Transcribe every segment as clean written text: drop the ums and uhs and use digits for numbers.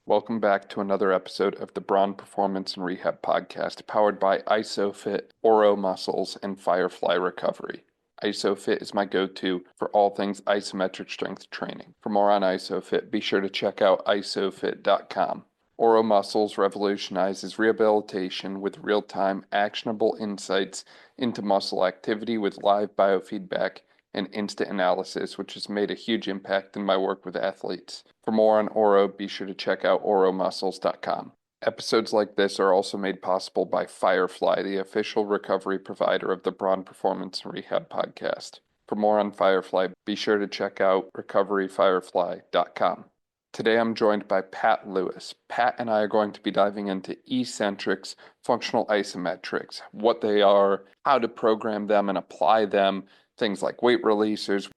Welcome back to another episode of the Braun Performance Rehab Podcast, powered by ISOFIT, Oro Muscles, and Firefly Recovery. ISOFIT is my go-to for all things isometric strength training. For more on ISOFIT, be sure to check out isofit.com. Oro Muscles revolutionizes rehabilitation with real-time, actionable insights into muscle activity with live biofeedback and instant analysis, which has made a huge impact in my work with athletes. For more on Oro, be sure to check out oromuscles.com. Episodes like this are also made possible by Firefly, the official recovery provider of the Braun Performance Rehab Podcast. For more on Firefly, be sure to check out recoveryfirefly.com. Today I'm joined by Pat Lewis. Pat and I are going to be diving into Eccentrics, functional isometrics, what they are, how to program them and apply them, things like weight releasers.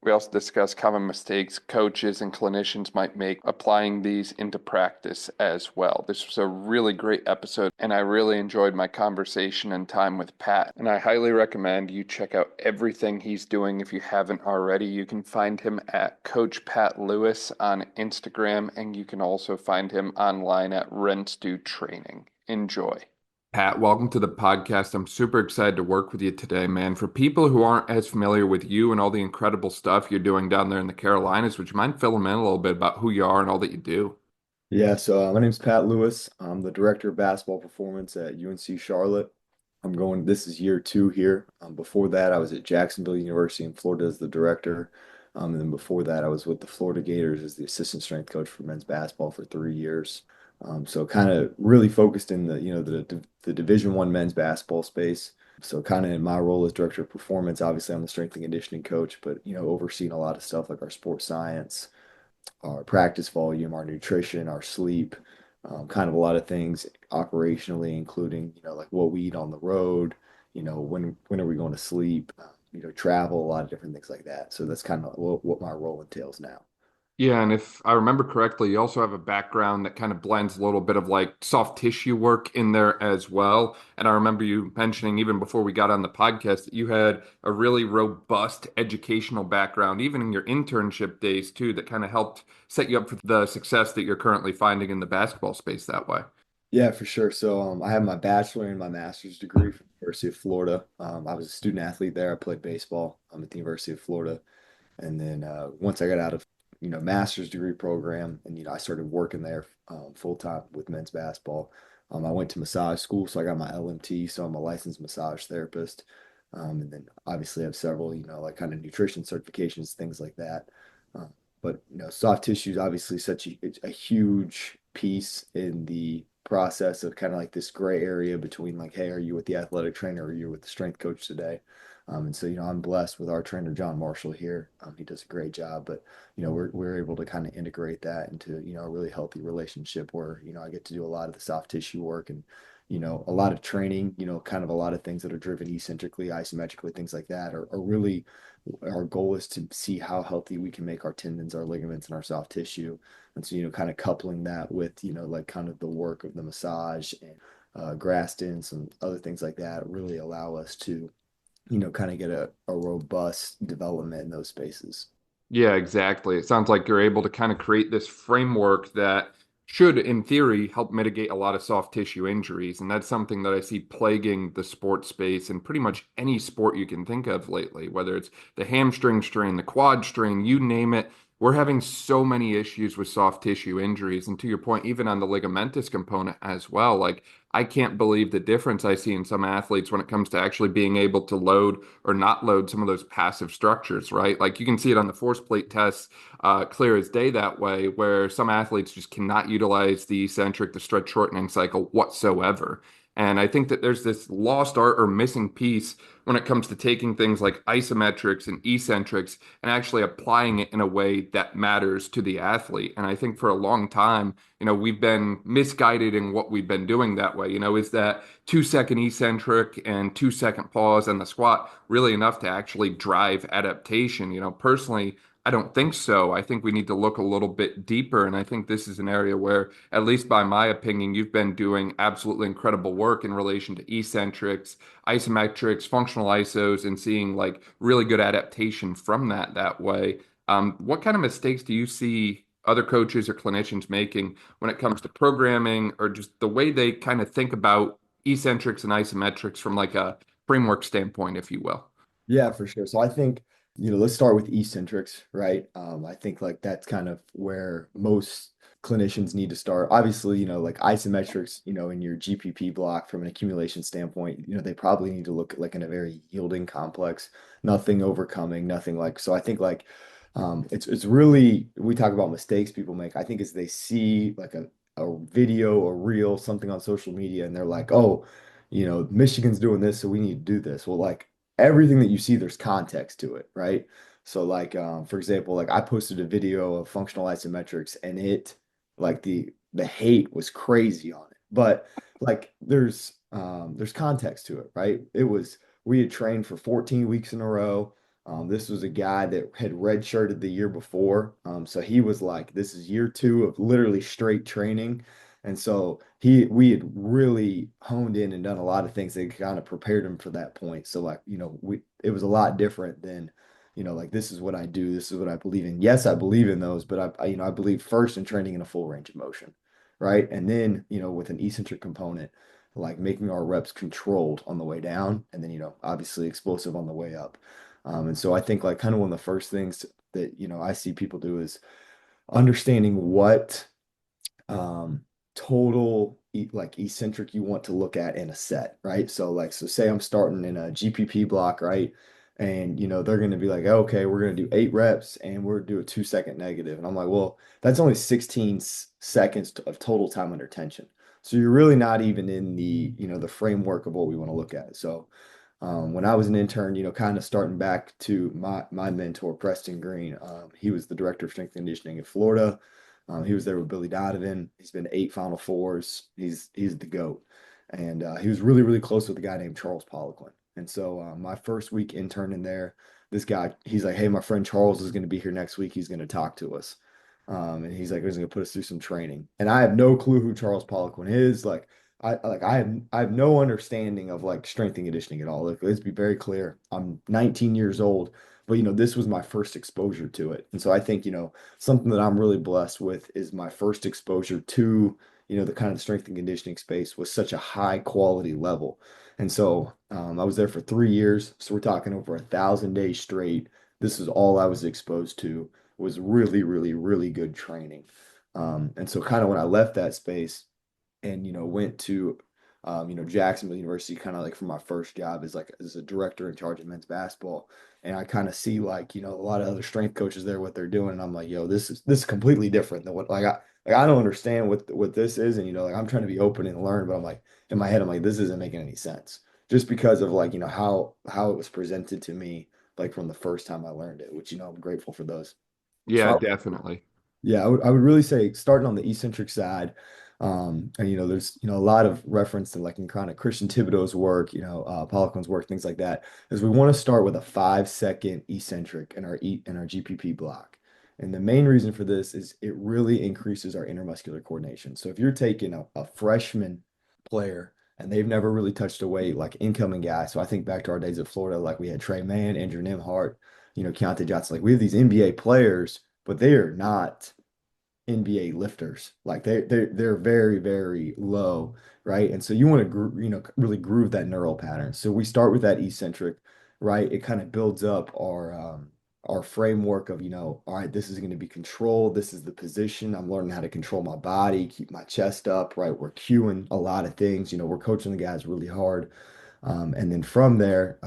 We also discuss common mistakes coaches and clinicians might make applying these into practice as well. This was a really great episode, and I really enjoyed my conversation and time with Pat. And I highly recommend you check out everything he's doing if you haven't already. You can find him at Coach Pat Lewis on Instagram, and you can also find him online at Renstu Training. Enjoy. Pat, welcome to the podcast. I'm super excited to work with you today, man. For people who aren't as familiar with you and all the incredible stuff you're doing down there in the Carolinas, would you mind filling me in a little bit about who you are and all that you do? My name's Pat Lewis. I'm the director of basketball performance at UNC Charlotte. This is year two here. Before that, I was at Jacksonville University in Florida as the director. And then before that, I was with the Florida Gators as the assistant strength coach for men's basketball for 3 years. So kind of really focused in the Division One men's basketball space. So kind of in my role as director of performance, obviously I'm the strength and conditioning coach, but overseeing a lot of stuff like our sports science, our practice volume, our nutrition, our sleep, kind of a lot of things operationally, including, like what we eat on the road, when are we going to sleep, travel, a lot of different things like that. So that's kind of what my role entails now. Yeah, and if I remember correctly, you also have a background that kind of blends a little bit of like soft tissue work in there as well. And I remember you mentioning even before we got on the podcast that you had a really robust educational background, even in your internship days too, that kind of helped set you up for the success that you're currently finding in the basketball space that way. Yeah, for sure. I have my bachelor and my master's degree from the University of Florida. I was a student athlete there. I played baseball at the University of Florida. And then once I got out of, master's degree program and, I started working there full time with men's basketball. I went to massage school, so I got my LMT, so I'm a licensed massage therapist. And then obviously I have several, like kind of nutrition certifications, things like that. But, soft tissue is obviously such a huge piece in the process of kind of like this gray area between like, hey, are you with the athletic trainer or are you with the strength coach today? And so, I'm blessed with our trainer, John Marshall here. He does a great job, but, we're able to kind of integrate that into, a really healthy relationship where, I get to do a lot of the soft tissue work and, a lot of training, kind of a lot of things that are driven eccentrically, isometrically, things like that are really, our goal is to see how healthy we can make our tendons, our ligaments, and our soft tissue. And so, kind of coupling that with, like kind of the work of the massage and Graston, some other things like that really allow us to kind of get a robust development in those spaces. Yeah, exactly. It sounds like you're able to kind of create this framework that should, in theory, help mitigate a lot of soft tissue injuries. And that's something that I see plaguing the sports space and pretty much any sport you can think of lately, whether it's the hamstring strain, the quad strain, you name it. We're having so many issues with soft tissue injuries. And to your point, even on the ligamentous component as well, like I can't believe the difference I see in some athletes when it comes to actually being able to load or not load some of those passive structures, right? Like you can see it on the force plate tests, clear as day that way, where some athletes just cannot utilize the eccentric, the stretch shortening cycle whatsoever. And I think that there's this lost art or missing piece when it comes to taking things like isometrics and eccentrics and actually applying it in a way that matters to the athlete. And I think for a long time, we've been misguided in what we've been doing that way. Is that 2 second eccentric and 2 second pause and the squat really enough to actually drive adaptation? Personally, I don't think so. I think we need to look a little bit deeper. And I think this is an area where, at least by my opinion, you've been doing absolutely incredible work in relation to eccentrics, isometrics, functional isos, and seeing like really good adaptation from that way. What kind of mistakes do you see other coaches or clinicians making when it comes to programming or just the way they kind of think about eccentrics and isometrics from like a framework standpoint, if you will? Yeah, for sure. So I think, let's start with eccentrics, right? I think like that's kind of where most clinicians need to start. Obviously, like isometrics, in your GPP block from an accumulation standpoint, they probably need to look at like in a very yielding complex, nothing overcoming, nothing like. So I think like it's really we talk about mistakes people make. I think as they see like a video, a reel, something on social media, and they're like, oh, Michigan's doing this, so we need to do this. Well, like everything that you see, there's context to it, right? So like for example, like I posted a video of functional isometrics and it like the hate was crazy on it. But like there's context to it, right? It was we had trained for 14 weeks in a row. This was a guy that had redshirted the year before. So he was like, this is year two of literally straight training. And so we had really honed in and done a lot of things that kind of prepared him for that point. So like, it was a lot different than, like this is what I do, this is what I believe in. Yes, I believe in those, but I believe first in training in a full range of motion, right? And then, with an eccentric component, like making our reps controlled on the way down, and then, obviously explosive on the way up. And so I think like kind of one of the first things that, I see people do is understanding what total like eccentric you want to look at in a set, right? So like so say I'm starting in a GPP block, right? And they're going to be like, okay, we're going to do 8 reps and we're going to do a 2 second negative. And I'm like, well, that's only 16 seconds of total time under tension. So you're really not even in the framework of what we want to look at. So when I was an intern, kind of starting back to my mentor, Preston Green, he was the director of strength and conditioning in Florida. He was there with Billy Donovan. He's been to 8 Final Fours. He's the GOAT. And he was really, really close with a guy named Charles Poliquin. And so my first week interning there, this guy, he's like, hey, my friend Charles is going to be here next week. He's going to talk to us. And he's like, he's going to put us through some training. And I have no clue who Charles Poliquin is. Like, I have no understanding of like strength and conditioning at all. Like, let's be very clear. I'm 19 years old, but this was my first exposure to it. And so I think, something that I'm really blessed with is my first exposure to, the kind of strength and conditioning space was such a high quality level. And so I was there for 3 years. So we're talking over 1,000 days straight. This is all I was exposed to was really, really, really good training. And so kind of when I left that space and, went to, Jacksonville University, kind of like for my first job as a director in charge of men's basketball. And I kind of see like, a lot of other strength coaches there, what they're doing. And I'm like, yo, this is completely different than what I don't understand what this is. And, like I'm trying to be open and learn, but I'm like, in my head, I'm like, this isn't making any sense. Just because of like, how it was presented to me, like from the first time I learned it, which, I'm grateful for those. Yeah, So definitely. yeah, I would really say starting on the eccentric side, and there's a lot of reference to like in kind of Christian Thibodeau's work, Poliquin's work, things like that, is we want to start with a 5 second eccentric in our GPP block. And the main reason for this is it really increases our intermuscular coordination. So if you're taking a freshman player and they've never really touched a weight, like incoming guy. So I think back to our days at Florida, like we had Trey Mann, Andrew Nimhart, Keontae Johnson, like we have these NBA players, but they are not NBA lifters. Like they're very, very low, right? And so you want to really groove that neural pattern. So we start with that eccentric, right? It kind of builds up our framework of, all right, this is going to be controlled. This is the position. I'm learning how to control my body, keep my chest up, right? We're cueing a lot of things. We're coaching the guys really hard. And then from there,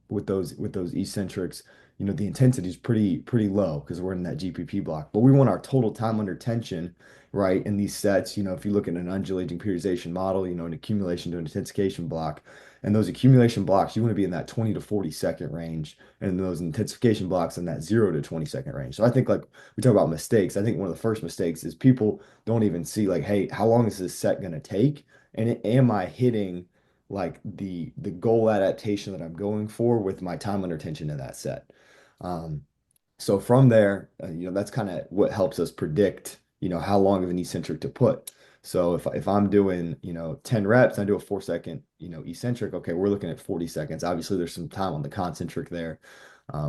with those eccentrics, the intensity is pretty low because we're in that GPP block. But we want our total time under tension, right? In these sets, if you look at an undulating periodization model, an accumulation to an intensification block, and those accumulation blocks, you want to be in that 20 to 40 second range, and those intensification blocks in that 0 to 20 second range. So I think like we talk about mistakes. I think one of the first mistakes is people don't even see like, hey, how long is this set going to take? And am I hitting like the goal adaptation that I'm going for with my time under tension in that set. Um, so from there, that's kind of what helps us predict, how long of an eccentric to put. So if I'm doing, 10 reps, I do a 4 second, eccentric, okay, we're looking at 40 seconds. Obviously, there's some time on the concentric there.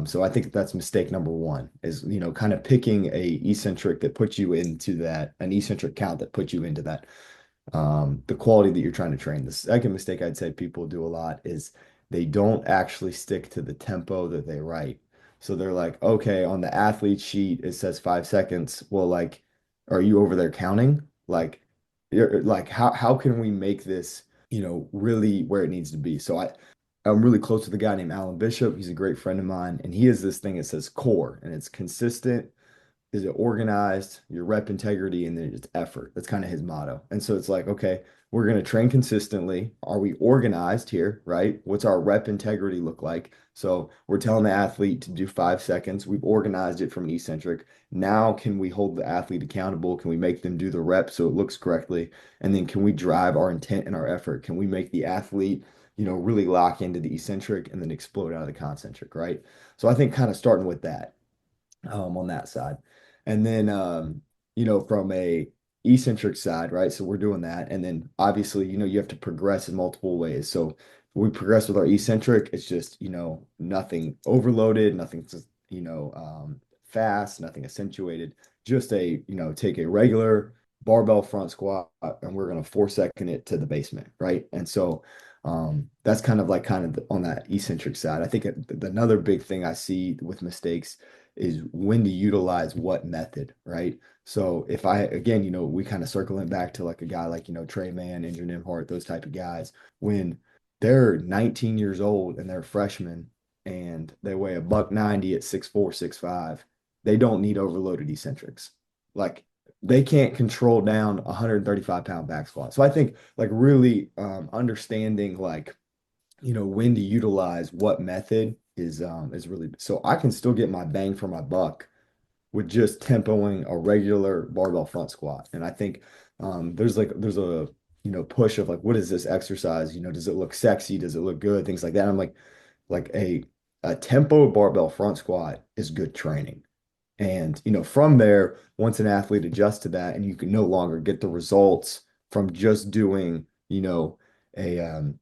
So I think that's mistake number one is, kind of picking a eccentric that puts you into that, an eccentric count that puts you into that, the quality that you're trying to train. The second mistake I'd say people do a lot is they don't actually stick to the tempo that they write. So they're like, okay, on the athlete sheet, it says 5 seconds. Well, like, are you over there counting? Like, you're like, how can we make this, really where it needs to be? So I'm really close with a guy named Alan Bishop. He's a great friend of mine, and he has this thing that says core, and it's consistent, is it organized, your rep integrity, and then it's effort. That's kind of his motto. And so it's like, okay, we're going to train consistently. Are we organized here, right? What's our rep integrity look like? So we're telling the athlete to do 5 seconds. We've organized it from an eccentric. Now, can we hold the athlete accountable? Can we make them do the reps so it looks correctly? And then can we drive our intent and our effort? Can we make the athlete, really lock into the eccentric and then explode out of the concentric, right? So I think kind of starting with that, on that side. And then, from a eccentric side, right? So we're doing that. And then obviously, you have to progress in multiple ways. So we progress with our eccentric. It's just, nothing overloaded, nothing, fast, nothing accentuated. Just take a regular barbell front squat and we're going to 4 second it to the basement, right? And so that's kind of on that eccentric side. I think another big thing I see with mistakes is when to utilize what method, right? So if again, we kind of circling back to like a guy like, Trey Mann, Andrew Nimhart, those type of guys, when they're 19 years old and they're freshmen and they weigh a buck 90 at 6'4", 6'5", they don't need overloaded eccentrics. Like they can't control down a 135-pound back squat. So I think like really understanding like, when to utilize what method is really so I can still get my bang for my buck with just tempoing a regular barbell front squat. And I think there's a push of like what is this exercise? Does it look sexy? Does it look good? Things like that. I'm like a tempo barbell front squat is good training. And from there, once an athlete adjusts to that, and you can no longer get the results from just doing, a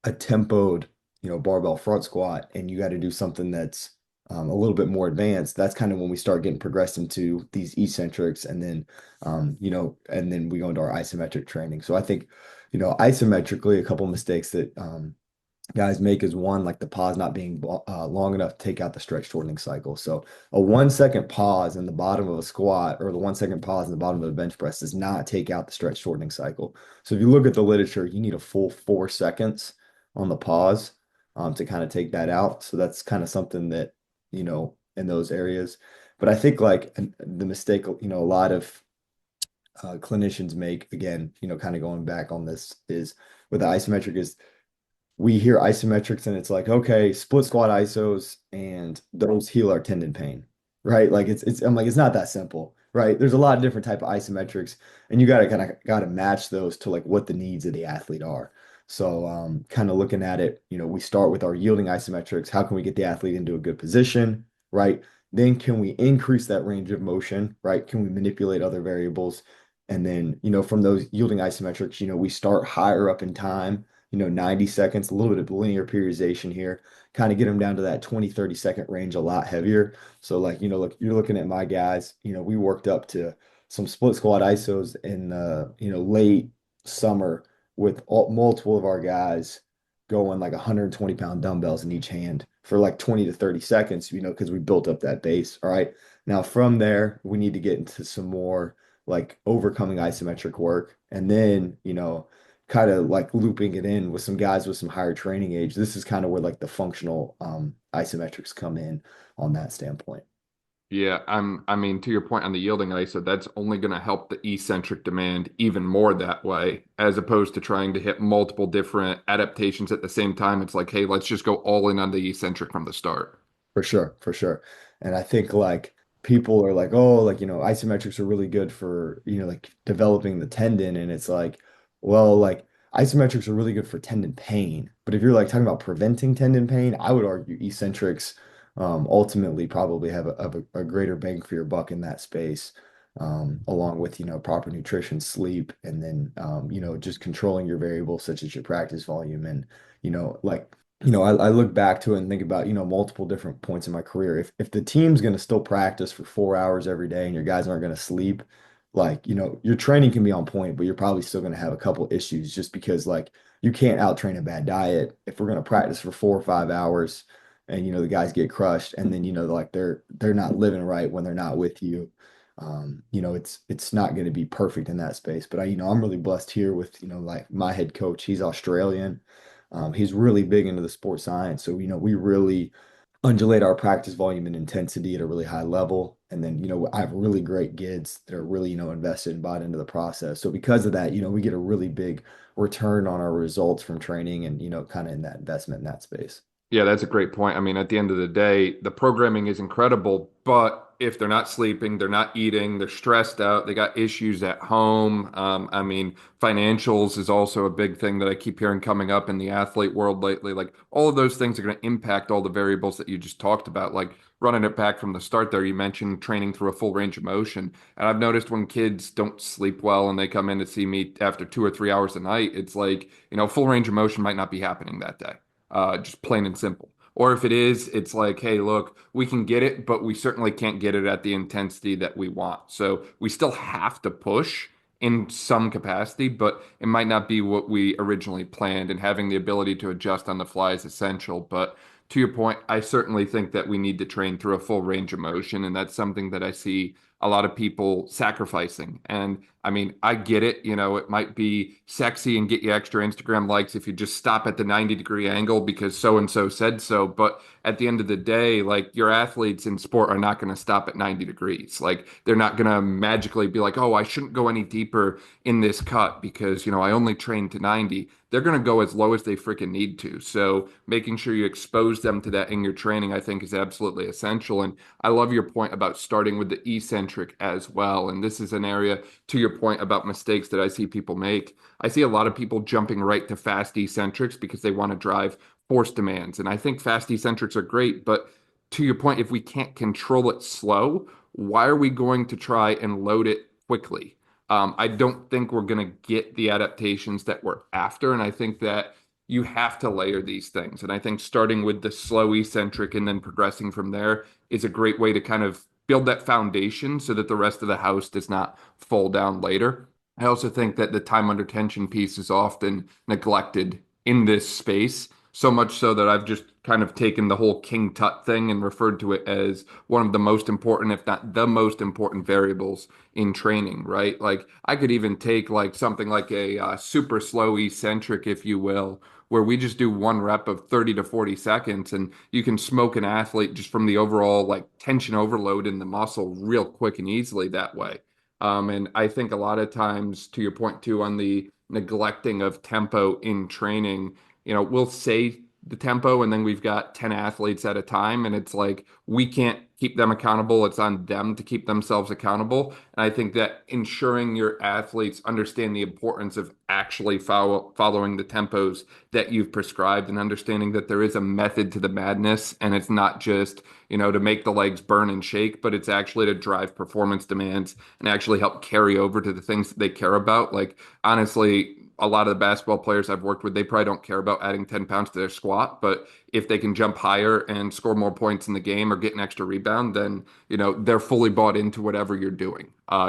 a tempoed, barbell front squat, and you got to do something that's a little bit more advanced. That's kind of when we start getting progressed into these eccentrics, and then, and then we go into our isometric training. So I think, isometrically, a couple of mistakes that guys make is one, like the pause not being long enough to take out the stretch shortening cycle. So a 1 second pause in the bottom of a squat or the 1 second pause in the bottom of a bench press does not take out the stretch shortening cycle. So if you look at the literature, you need a full 4 seconds on the pause to kind of take that out. So that's kind of something that, in those areas. But I think like the mistake, a lot of clinicians make, again, kind of going back on this is with the isometric is we hear isometrics and it's like, okay, split squat isos and those heal our tendon pain, right? Like I'm like, it's not that simple, right? There's a lot of different type of isometrics and you gotta match those to like what the needs of the athlete are. So kind of looking at it, we start with our yielding isometrics. How can we get the athlete into a good position, right? Then can we increase that range of motion, right? Can we manipulate other variables? And then, from those yielding isometrics, we start higher up in time, 90 seconds, a little bit of linear periodization here, kind of get them down to that 20, 30-second range a lot heavier. So like, look, you're looking at my guys, we worked up to some split squat isos in the, late summer with multiple of our guys going like 120-pound dumbbells in each hand for like 20 to 30 seconds, because we built up that base. All right. Now from there, we need to get into some more like overcoming isometric work. And then, kind of like looping it in with some guys with some higher training age. This is kind of where like the functional isometrics come in on that standpoint. Yeah, I mean, to your point on the yielding ISO, that's only going to help the eccentric demand even more that way, as opposed to trying to hit multiple different adaptations at the same time. It's like, hey, let's just go all in on the eccentric from the start. For sure, for sure. And I think like people are like, oh, like, isometrics are really good for, like developing the tendon. And it's like, well, like isometrics are really good for tendon pain. But if you're like talking about preventing tendon pain, I would argue eccentrics ultimately probably have a greater bang for your buck in that space, along with, proper nutrition, sleep, and then, just controlling your variables such as your practice volume and, like I look back to it and think about, multiple different points in my career. If the team's going to still practice for 4 hours every day and your guys aren't going to sleep, like, your training can be on point, but you're probably still going to have a couple issues just because, like, you can't out train a bad diet. If we're going to practice for 4 or 5 hours and, the guys get crushed and then, like they're not living right when they're not with you. It's not going to be perfect in that space. But I'm really blessed here with, like my head coach, he's Australian. He's really big into the sports science. So, we really undulate our practice volume and intensity at a really high level. And then, I have really great kids that are really, invested and bought into the process. So because of that, we get a really big return on our results from training and, kind of in that investment in that space. Yeah, that's a great point. I mean, at the end of the day, the programming is incredible, but if they're not sleeping, they're not eating, they're stressed out, they got issues at home. I mean, financials is also a big thing that I keep hearing coming up in the athlete world lately. Like all of those things are going to impact all the variables that you just talked about. Like running it back from the start there, you mentioned training through a full range of motion. And I've noticed when kids don't sleep well and they come in to see me after 2 or 3 hours a night, it's like, full range of motion might not be happening that day, just plain and simple. Or if it is, it's like, hey, look, we can get it, but we certainly can't get it at the intensity that we want. So we still have to push in some capacity, but it might not be what we originally planned. And having the ability to adjust on the fly is essential. But to your point, I certainly think that we need to train through a full range of motion. And that's something that I see a lot of people sacrificing. And I mean, I get it. It might be sexy and get you extra Instagram likes if you just stop at the 90-degree angle because so and so said so. But at the end of the day, like your athletes in sport are not going to stop at 90 degrees. Like they're not going to magically be like, oh, I shouldn't go any deeper in this cut because, I only trained to 90. They're going to go as low as they freaking need to. So making sure you expose them to that in your training, I think, is absolutely essential. And I love your point about starting with the eccentric as well. And this is an area, to your point about mistakes that I see people make. I see a lot of people jumping right to fast eccentrics because they want to drive force demands. And I think fast eccentrics are great, but to your point, if we can't control it slow, why are we going to try and load it quickly? I don't think we're going to get the adaptations that we're after. And I think that you have to layer these things. And I think starting with the slow eccentric and then progressing from there is a great way to kind of build that foundation so that the rest of the house does not fall down later. I also think that the time under tension piece is often neglected in this space, so much so that I've just kind of taken the whole King Tut thing and referred to it as one of the most important, if not the most important variables in training, right? Like I could even take like something like a super slow eccentric, if you will, where we just do one rep of 30 to 40 seconds and you can smoke an athlete just from the overall like tension overload in the muscle real quick and easily that way. And I think a lot of times, to your point too, on the neglecting of tempo in training, we'll say the tempo and then we've got 10 athletes at a time, and it's like we can't keep them accountable. It's on them to keep themselves accountable. And I think that ensuring your athletes understand the importance of actually following the tempos that you've prescribed and understanding that there is a method to the madness and it's not just, to make the legs burn and shake, but it's actually to drive performance demands and actually help carry over to the things that they care about. Like, honestly, a lot of the basketball players I've worked with, they probably don't care about adding 10 pounds to their squat, but if they can jump higher and score more points in the game or get an extra rebound, then, they're fully bought into whatever you're doing,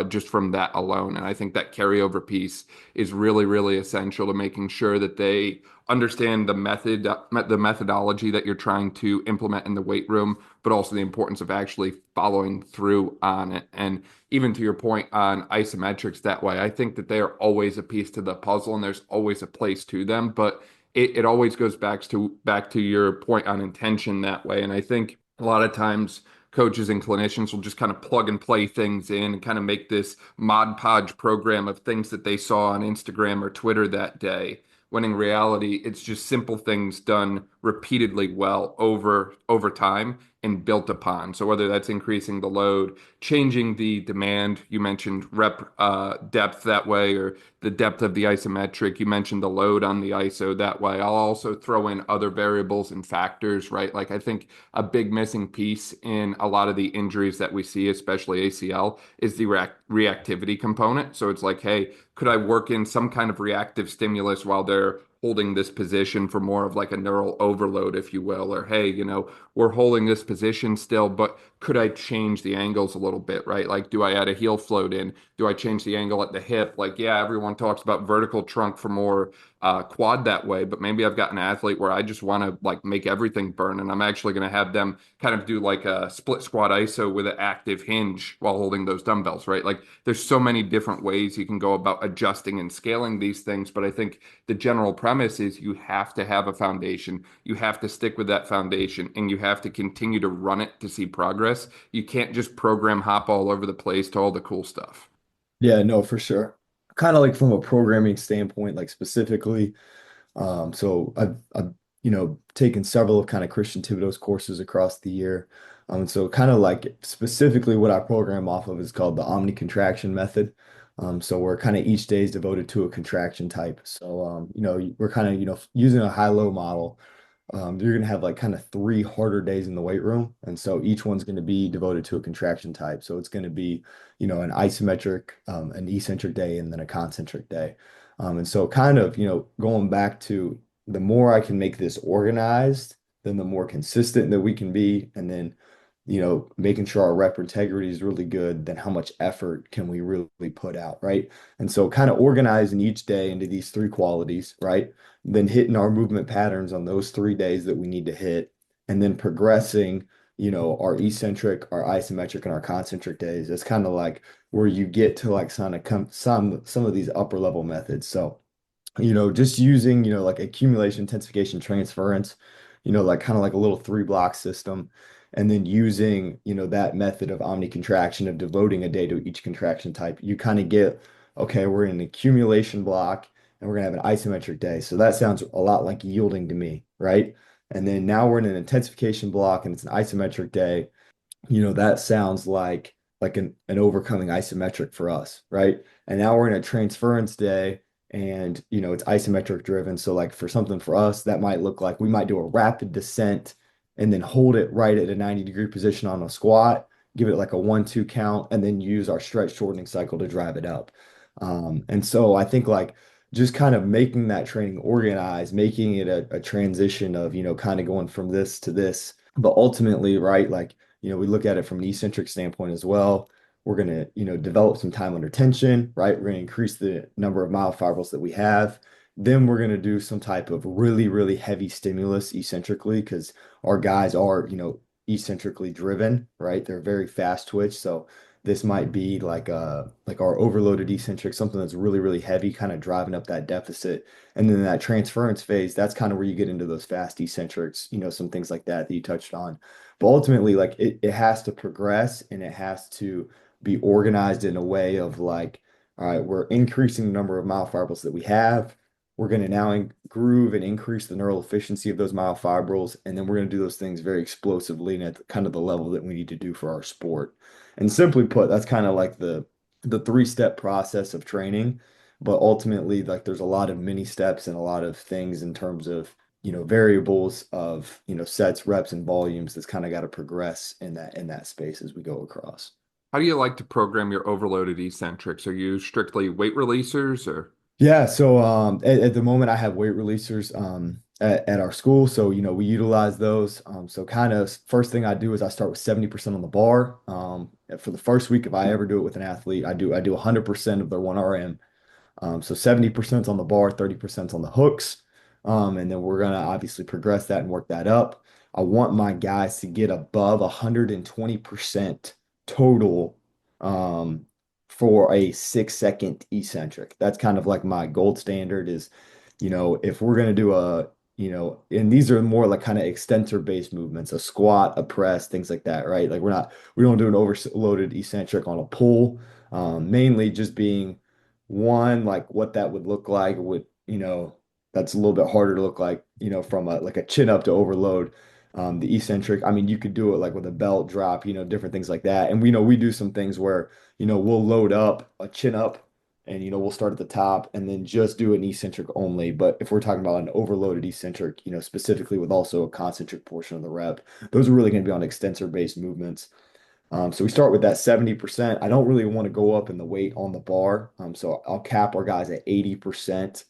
just from that alone. And I think that carryover piece is really, really essential to making sure that they understand the methodology that you're trying to implement in the weight room, but also the importance of actually following through on it. And even to your point on isometrics that way, I think that they are always a piece to the puzzle and there's always a place to them, but it always goes back to your point on intention that way. And I think a lot of times coaches and clinicians will just kind of plug and play things in and kind of make this Mod Podge program of things that they saw on Instagram or Twitter that day, when in reality it's just simple things done repeatedly well over time and built upon. So whether that's increasing the load, changing the demand, you mentioned rep depth that way, or the depth of the isometric, you mentioned the load on the ISO that way. I'll also throw in other variables and factors, right? Like I think a big missing piece in a lot of the injuries that we see, especially ACL, is the reactivity component. So it's like, hey, could I work in some kind of reactive stimulus while they're holding this position for more of like a neural overload, if you will, or hey, we're holding this position still, but could I change the angles a little bit, right? Like, do I add a heel float in? Do I change the angle at the hip? Like, yeah, everyone talks about vertical trunk for more quad that way, but maybe I've got an athlete where I just want to like make everything burn, and I'm actually going to have them kind of do like a split squat iso with an active hinge while holding those dumbbells, right? Like, there's so many different ways you can go about adjusting and scaling these things, but I think the general premise is you have to have a foundation. You have to stick with that foundation and you have to continue to run it to see progress. You can't just program hop all over the place to all the cool stuff. Yeah, no, for sure. Kind of like from a programming standpoint, like specifically. So I've taken several of kind of Christian Thibodeau's courses across the year. So kind of like specifically what I program off of is called the omni contraction method. So we're kind of each day is devoted to a contraction type. So we're kind of using a high-low model. You're gonna have like kind of three harder days in the weight room, and so each one's gonna be devoted to a contraction type. So it's gonna be an isometric, an eccentric day, and then a concentric day. And so kind of, going back to the more I can make this organized, then the more consistent that we can be. And then, making sure our rep integrity is really good, then how much effort can we really put out, right? And so kind of organizing each day into these three qualities, right? Then hitting our movement patterns on those 3 days that we need to hit, and then progressing, our eccentric, our isometric, and our concentric days. It's kind of like where you get to like kind of come some of these upper level methods. So, just using, like accumulation, intensification, transference, like kind of like a little three block system. And then using, that method of omni contraction of devoting a day to each contraction type, you kind of get, okay, we're in an accumulation block and we're gonna have an isometric day. So that sounds a lot like yielding to me, right? And then now we're in an intensification block and it's an isometric day. That sounds like an overcoming isometric for us, right? And now we're in a transference day and it's isometric driven. So like for something for us, that might look like we might do a rapid descent and then hold it right at a 90-degree position on a squat, give it like a 1-2 count, and then use our stretch shortening cycle to drive it up. And so I think like just kind of making that training organized, making it a transition of, kind of going from this to this, but ultimately, right, like we look at it from an eccentric standpoint as well. We're going to, develop some time under tension, right? We're going to increase the number of myofibrils that we have. Then we're going to do some type of really, really heavy stimulus eccentrically because our guys are, eccentrically driven, right? They're very fast twitch. So this might be like our overloaded eccentric, something that's really, really heavy, kind of driving up that deficit. And then that transference phase, that's kind of where you get into those fast eccentrics, some things like that you touched on. But ultimately, like it has to progress and it has to be organized in a way of like, all right, we're increasing the number of myofibrils that we have. We're going to now groove and increase the neural efficiency of those myofibrils. And then we're going to do those things very explosively and at kind of the level that we need to do for our sport. And simply put, that's kind of like the three-step process of training. But ultimately, like there's a lot of mini steps and a lot of things in terms of variables of sets, reps, and volumes that's kind of got to progress in that space as we go across. How do you like to program your overloaded eccentrics? Are you strictly weight releasers or? Yeah, so at the moment I have weight releasers at our school. So, we utilize those. So kind of first thing I do is I start with 70% on the bar. For the first week, if I ever do it with an athlete, I do 100% of their 1RM. So 70% on the bar, 30% on the hooks. And then we're gonna obviously progress that and work that up. I want my guys to get above 120% total for a 6-second eccentric. That's kind of like my gold standard is, if we're gonna do and these are more like kind of extensor based movements, a squat, a press, things like that, right? Like we don't do an overloaded eccentric on a pull. Mainly just being one, like what that would look like would, that's a little bit harder to look like, from like a chin up to overload. The eccentric, I mean, you could do it like with a belt drop, different things like that. And we do some things where, we'll load up a chin up and, we'll start at the top and then just do an eccentric only. But if we're talking about an overloaded eccentric, specifically with also a concentric portion of the rep, those are really going to be on extensor based movements. So we start with that 70%. I don't really want to go up in the weight on the bar. So I'll cap our guys at 80%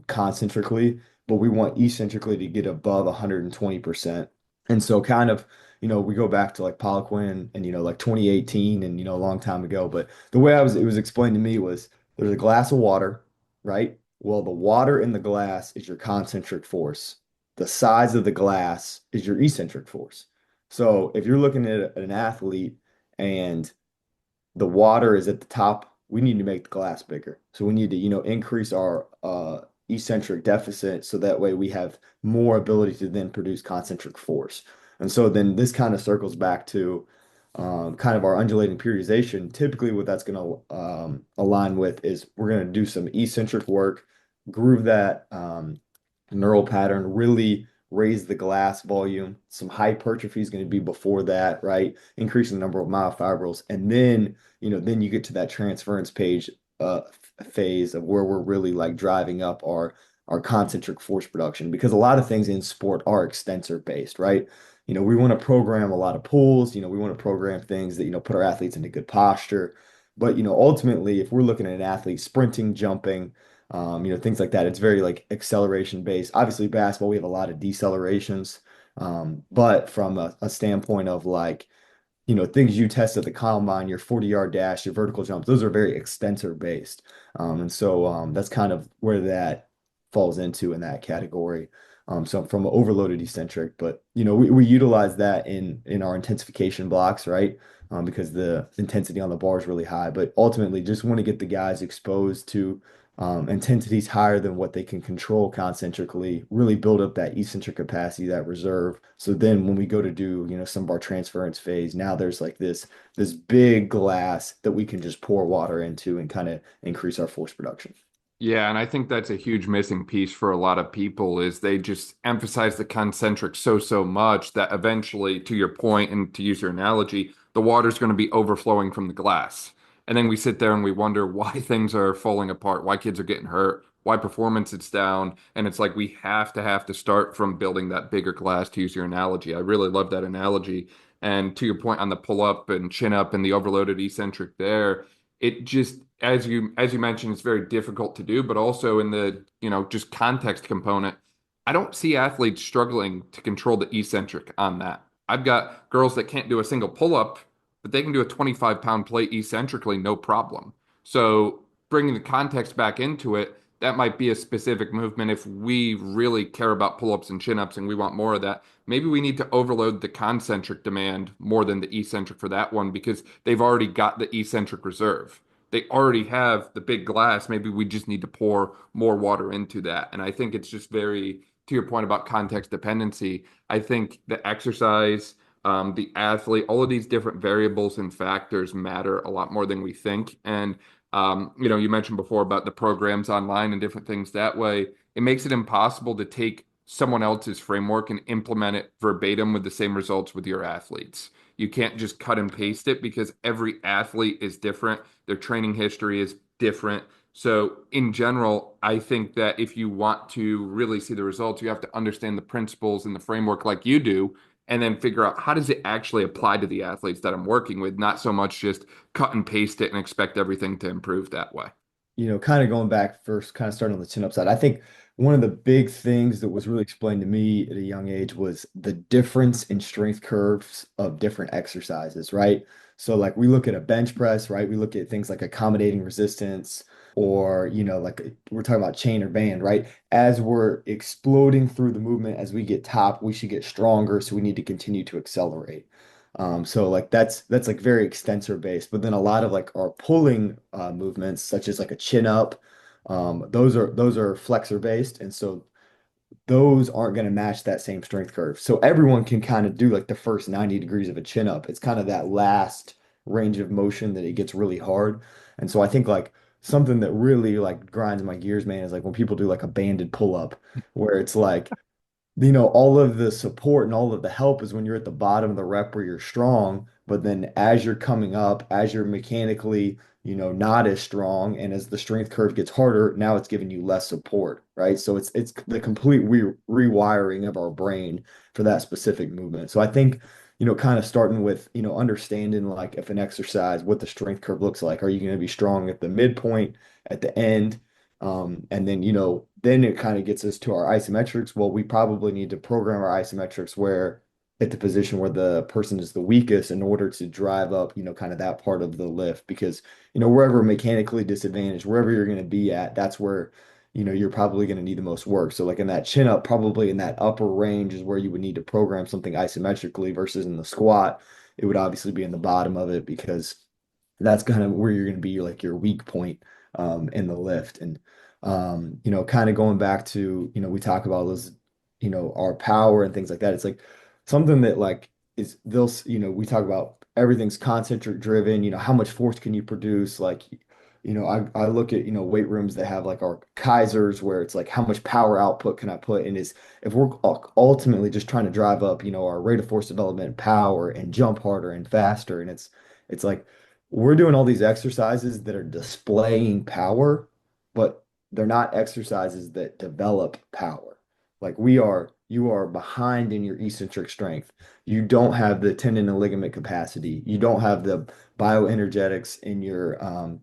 concentrically, but we want eccentrically to get above 120%. And so kind of, we go back to like Poliquin and, like 2018 and, a long time ago. But the way it was explained to me was there's a glass of water, right? Well, the water in the glass is your concentric force. The size of the glass is your eccentric force. So if you're looking at an athlete and the water is at the top, we need to make the glass bigger. So we need to, increase our eccentric deficit so that way we have more ability to then produce concentric force. And so then this kind of circles back to kind of our undulating periodization. Typically, what that's going to align with is we're going to do some eccentric work, groove that neural pattern, really raise the glass volume. Some hypertrophy is going to be before that, right? Increasing the number of myofibrils. And then, then you get to that transference page phase of where we're really like driving up our concentric force production because a lot of things in sport are extensor based, right? We want to program a lot of pulls, we want to program things that, put our athletes into good posture. But, ultimately, if we're looking at an athlete sprinting, jumping, things like that. It's very like acceleration based. Obviously, basketball, we have a lot of decelerations. But from a standpoint of like, things you test at the combine, your 40-yard dash, your vertical jumps, those are very extensor based. And so that's kind of where that falls into in that category. So from an overloaded eccentric, but we utilize that in our intensification blocks, right? Because the intensity on the bar is really high, but ultimately just want to get the guys exposed to intensities higher than what they can control concentrically, really build up that eccentric capacity, that reserve. So then when we go to do, some of our transference phase, now there's like this big glass that we can just pour water into and kind of increase our force production. Yeah, and I think that's a huge missing piece for a lot of people is they just emphasize the concentric so much that eventually, to your point, and to use your analogy, the water's going to be overflowing from the glass. And then we sit there and we wonder why things are falling apart, why kids are getting hurt, why performance is down. And it's like we have to start from building that bigger glass, to use your analogy. I really love that analogy. And to your point on the pull up and chin up and the overloaded eccentric there, it just as you mentioned, it's very difficult to do, but also in the, just context component, I don't see athletes struggling to control the eccentric on that. I've got girls that can't do a single pull-up, but they can do a 25-pound plate eccentrically, no problem. So bringing the context back into it, that might be a specific movement. If we really care about pull-ups and chin-ups and we want more of that, maybe we need to overload the concentric demand more than the eccentric for that one because they've already got the eccentric reserve. They already have the big glass. Maybe we just need to pour more water into that. And I think it's just very, to your point about context dependency, I think the exercise, the athlete, all of these different variables and factors matter a lot more than we think. And, you mentioned before about the programs online and different things that way. It makes it impossible to take someone else's framework and implement it verbatim with the same results with your athletes. You can't just cut and paste it because every athlete is different. Their training history is different. So, in general, I think that if you want to really see the results, you have to understand the principles and the framework like you do, and then figure out how does it actually apply to the athletes that I'm working with, not so much just cut and paste it and expect everything to improve that way. Kind of going back first, kind of starting on the chin up side, I think one of the big things that was really explained to me at a young age was the difference in strength curves of different exercises, right? So like we look at a bench press, right? We look at things like accommodating resistance or, like we're talking about chain or band, right? As we're exploding through the movement, as we get top, we should get stronger. So we need to continue to accelerate. So like that's like very extensor based, but then a lot of like our pulling movements, such as like a chin up, those are flexor based, and so those aren't going to match that same strength curve. So everyone can kind of do like the first 90 degrees of a chin up. It's kind of that last range of motion that it gets really hard. And so I think like something that really like grinds my gears, man, is like when people do like a banded pull up, where it's like all of the support and all of the help is when you're at the bottom of the rep where you're strong, but then as you're coming up, as you're mechanically, not as strong, and as the strength curve gets harder, now it's giving you less support, right? So it's the complete rewiring of our brain for that specific movement. So I think, kind of starting with, understanding like if an exercise, what the strength curve looks like. Are you going to be strong at the midpoint, at the end? And then, then it kind of gets us to our isometrics. Well, we probably need to program our isometrics where at the position where the person is the weakest in order to drive up, kind of that part of the lift. Because, wherever mechanically disadvantaged, wherever you're going to be at, that's where, you're probably going to need the most work. So like in that chin up, probably in that upper range is where you would need to program something isometrically versus in the squat. It would obviously be in the bottom of it because that's kind of where you're going to be like your weak point in the lift. And kind of going back to, we talk about those, our power and things like that. It's like something that like is they'll, we talk about everything's concentric driven, how much force can you produce? Like, I look at, weight rooms that have like our Kaisers where it's like how much power output can I put in is if we're ultimately just trying to drive up, our rate of force development, power and jump harder and faster. And it's like we're doing all these exercises that are displaying power, but they're not exercises that develop power. Like you are behind in your eccentric strength. You don't have the tendon and ligament capacity. You don't have the bioenergetics in your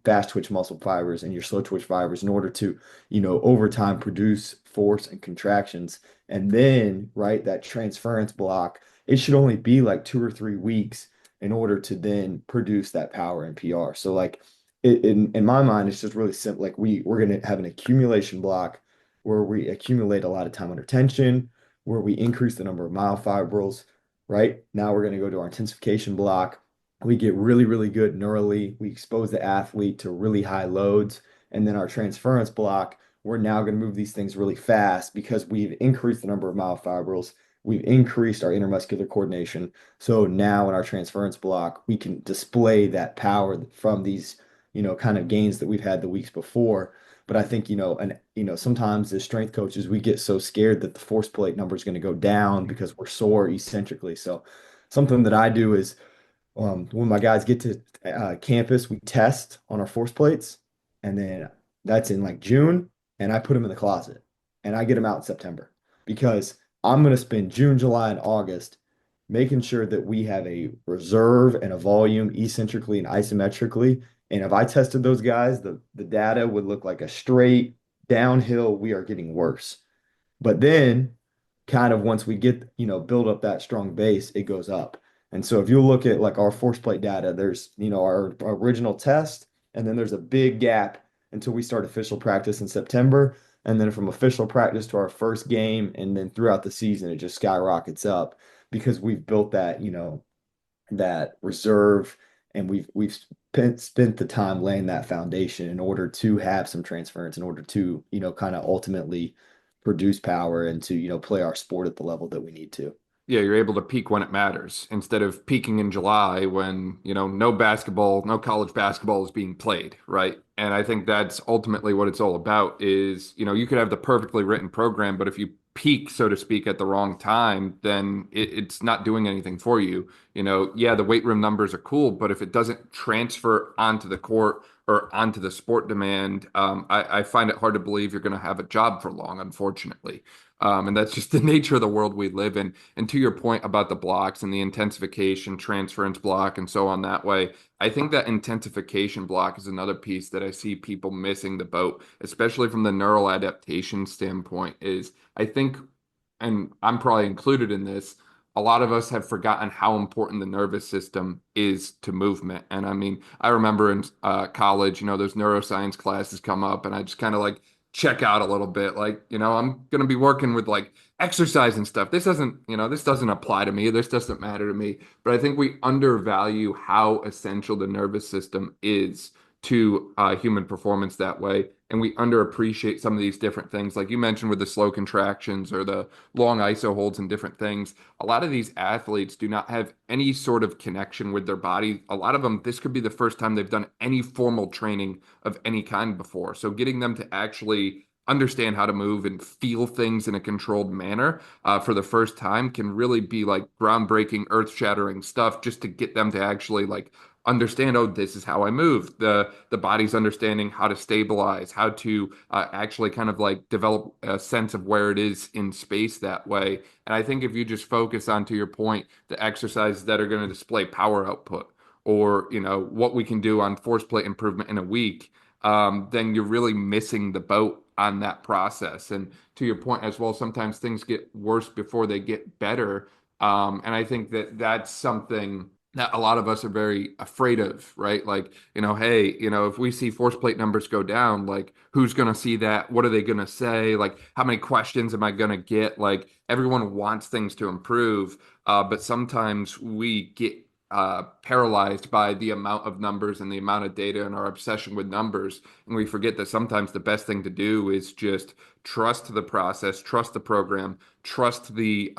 fast twitch muscle fibers and your slow twitch fibers in order to, over time produce force and contractions. And then, right, that transference block, it should only be like 2 or 3 weeks in order to then produce that power and PR. So like in my mind, it's just really simple. Like we're gonna have an accumulation block where we accumulate a lot of time under tension, where we increase the number of myofibrils. Right now, we're gonna go to our intensification block. We get really, really good neurally. We expose the athlete to really high loads, and then our transference block. We're now going to move these things really fast because we've increased the number of myofibrils. We've increased our intermuscular coordination. So now in our transference block, we can display that power from these, kind of gains that we've had the weeks before. But I think, sometimes as strength coaches, we get so scared that the force plate number is going to go down because we're sore eccentrically. So something that I do is when my guys get to campus, we test on our force plates, and then that's in like June, and I put them in the closet, and I get them out in September because I'm going to spend June, July, and August making sure that we have a reserve and a volume eccentrically and isometrically. And if I tested those guys, the data would look like a straight downhill. We are getting worse. But then kind of once we get, build up that strong base, it goes up. And so if you look at like our force plate data, there's, our original test, and then there's a big gap until we start official practice in September. And then from official practice to our first game, and then throughout the season, it just skyrockets up because we've built that, that reserve and we've spent the time laying that foundation in order to have some transference, in order to, kind of ultimately produce power and to, play our sport at the level that we need to. Yeah, you're able to peak when it matters instead of peaking in July when, no basketball, no college basketball is being played, right? And I think that's ultimately what it's all about is, you could have the perfectly written program, but if you peak, so to speak, at the wrong time, then it's not doing anything for you. Yeah, the weight room numbers are cool, but if it doesn't transfer onto the court or onto the sport demand, I find it hard to believe you're going to have a job for long, unfortunately. And that's just the nature of the world we live in. And to your point about the blocks and the intensification, transference block, and so on that way, I think that intensification block is another piece that I see people missing the boat, especially from the neural adaptation standpoint, is I think, and I'm probably included in this, a lot of us have forgotten how important the nervous system is to movement. And I mean, I remember in college, those neuroscience classes come up, and I just kind of like check out a little bit. Like, I'm going to be working with like exercise and stuff. This doesn't apply to me. This doesn't matter to me. But I think we undervalue how essential the nervous system is to human performance that way. And we underappreciate some of these different things, like you mentioned with the slow contractions or the long iso holds and different things. A lot of these athletes do not have any sort of connection with their body. A lot of them, this could be the first time they've done any formal training of any kind before. So getting them to actually understand how to move and feel things in a controlled manner for the first time can really be like groundbreaking, earth-shattering stuff just to get them to actually like understand, oh, this is how I move. The body's understanding how to stabilize, how to actually kind of like develop a sense of where it is in space that way. And I think if you just focus on, to your point, the exercises that are going to display power output or, what we can do on force plate improvement in a week, then you're really missing the boat on that process. And to your point as well, sometimes things get worse before they get better. And I think that that's something that a lot of us are very afraid of, right? Like, hey, if we see force plate numbers go down, like, who's going to see that? What are they going to say? Like, how many questions am I going to get? Like, everyone wants things to improve, but sometimes we get paralyzed by the amount of numbers and the amount of data and our obsession with numbers. And we forget that sometimes the best thing to do is just trust the process, trust the program, trust the